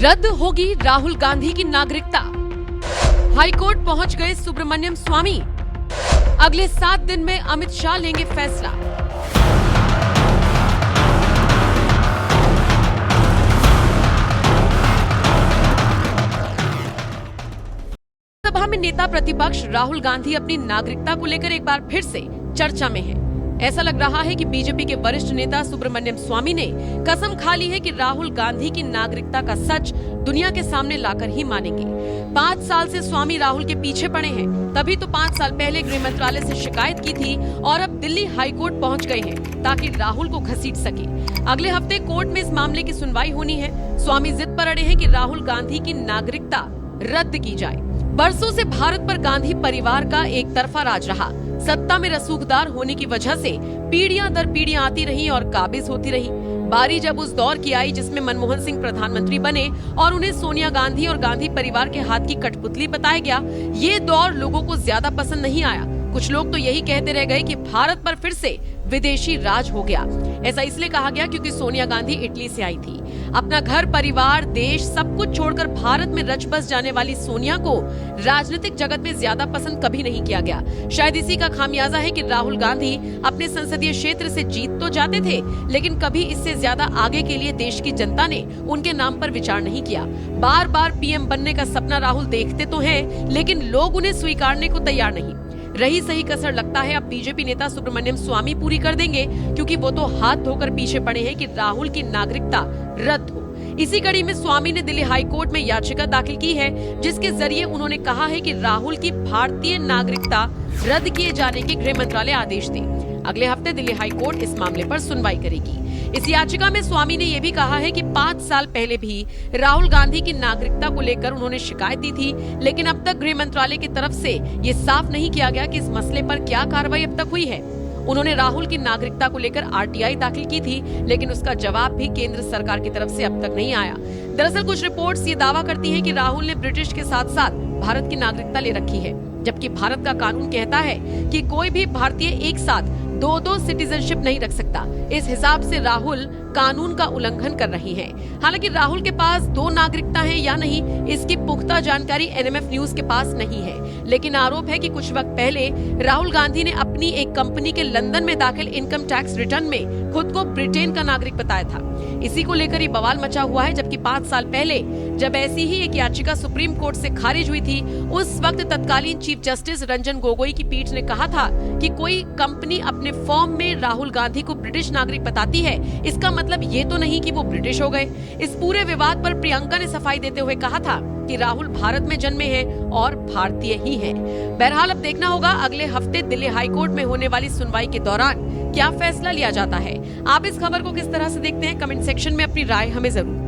रद्द होगी राहुल गांधी की नागरिकता। हाईकोर्ट पहुंच गए सुब्रमण्यम स्वामी। अगले 7 दिन में अमित शाह लेंगे फैसला। सभा में नेता प्रतिपक्ष राहुल गांधी अपनी नागरिकता को लेकर एक बार फिर से चर्चा में हैं। ऐसा लग रहा है कि बीजेपी के वरिष्ठ नेता सुब्रमण्यम स्वामी ने कसम खा ली है कि राहुल गांधी की नागरिकता का सच दुनिया के सामने लाकर ही मानेंगे। 5 साल से स्वामी राहुल के पीछे पड़े हैं, तभी तो 5 साल पहले गृह मंत्रालय से शिकायत की थी और अब दिल्ली हाईकोर्ट पहुंच गए हैं ताकि राहुल को घसीट सके। अगले हफ्ते कोर्ट में इस मामले की सुनवाई होनी है। स्वामी जिद पर अड़े हैं कि राहुल गांधी की नागरिकता रद्द की जाए। बरसों से भारत पर गांधी परिवार का एक तरफा राज रहा। सत्ता में रसूखदार होने की वजह से पीढ़ियां दर पीढ़ियां आती रही और काबिज होती रही। बारी जब उस दौर की आई जिसमें मनमोहन सिंह प्रधानमंत्री बने और उन्हें सोनिया गांधी और गांधी परिवार के हाथ की कठपुतली बताया गया, ये दौर लोगों को ज्यादा पसंद नहीं आया। कुछ लोग तो यही कहते रह गए कि भारत पर फिर से विदेशी राज हो गया। ऐसा इसलिए कहा गया क्योंकि सोनिया गांधी इटली से आई थी। अपना घर, परिवार, देश सब कुछ छोड़कर भारत में रच बस जाने वाली सोनिया को राजनीतिक जगत में ज्यादा पसंद कभी नहीं किया गया। शायद इसी का खामियाजा है कि राहुल गांधी अपने संसदीय क्षेत्र से जीत तो जाते थे, लेकिन कभी इससे ज्यादा आगे के लिए देश की जनता ने उनके नाम पर विचार नहीं किया। बार बार पीएम बनने का सपना राहुल देखते तो हैं, लेकिन लोग उन्हें स्वीकारने को तैयार नहीं। रही सही कसर लगता है अब बीजेपी नेता सुब्रमण्यम स्वामी पूरी कर देंगे, क्योंकि वो तो हाथ धोकर पीछे पड़े हैं कि राहुल की नागरिकता रद्द हो। इसी कड़ी में स्वामी ने दिल्ली हाईकोर्ट में याचिका दाखिल की है, जिसके जरिए उन्होंने कहा है कि राहुल की भारतीय नागरिकता रद्द किए जाने के गृह मंत्रालय आदेश दे। अगले हफ्ते दिल्ली हाईकोर्ट इस मामले पर सुनवाई करेगी। इस याचिका में स्वामी ने यह भी कहा है कि 5 साल पहले भी राहुल गांधी की नागरिकता को लेकर उन्होंने शिकायत दी थी, लेकिन अब तक गृह मंत्रालय की तरफ से ये साफ नहीं किया गया कि इस मसले पर क्या कार्रवाई अब तक हुई है। उन्होंने राहुल की नागरिकता को लेकर आरटीआई दाखिल की थी, लेकिन उसका जवाब भी केंद्र सरकार की तरफ से अब तक नहीं आया। दरअसल कुछ रिपोर्ट्स ये दावा करती हैं कि राहुल ने ब्रिटिश के साथ साथ भारत की नागरिकता ले रखी है, जबकि भारत का कानून कहता है कि कोई भी भारतीय एक साथ 2 सिटीजनशिप नहीं रख सकता। इस हिसाब से राहुल कानून का उल्लंघन कर रही हैं। हालांकि राहुल के पास 2 नागरिकता है या नहीं, इसकी पुख्ता जानकारी एनएमएफ न्यूज के पास नहीं है, लेकिन आरोप है कि कुछ वक्त पहले राहुल गांधी ने अपनी एक कंपनी के लंदन में दाखिल इनकम टैक्स रिटर्न में खुद को ब्रिटेन का नागरिक बताया था। इसी को लेकर ये बवाल मचा हुआ है, जबकि 5 साल पहले जब ऐसी ही एक याचिका सुप्रीम कोर्ट से खारिज हुई थी, उस वक्त तत्कालीन चीफ जस्टिस रंजन गोगोई की पीठ ने कहा था कि कोई कंपनी अपने फॉर्म में राहुल गांधी को ब्रिटिश नागरिक बताती है, इसका मतलब ये तो नहीं कि वो ब्रिटिश हो गए। इस पूरे विवाद पर प्रियंका ने सफाई देते हुए कहा था कि राहुल भारत में जन्मे हैं और भारतीय ही हैं। बहरहाल अब देखना होगा अगले हफ्ते दिल्ली हाईकोर्ट में होने वाली सुनवाई के दौरान क्या फैसला लिया जाता है। आप इस खबर को किस तरह से देखते हैं, कमेंट सेक्शन में अपनी राय हमें जरूर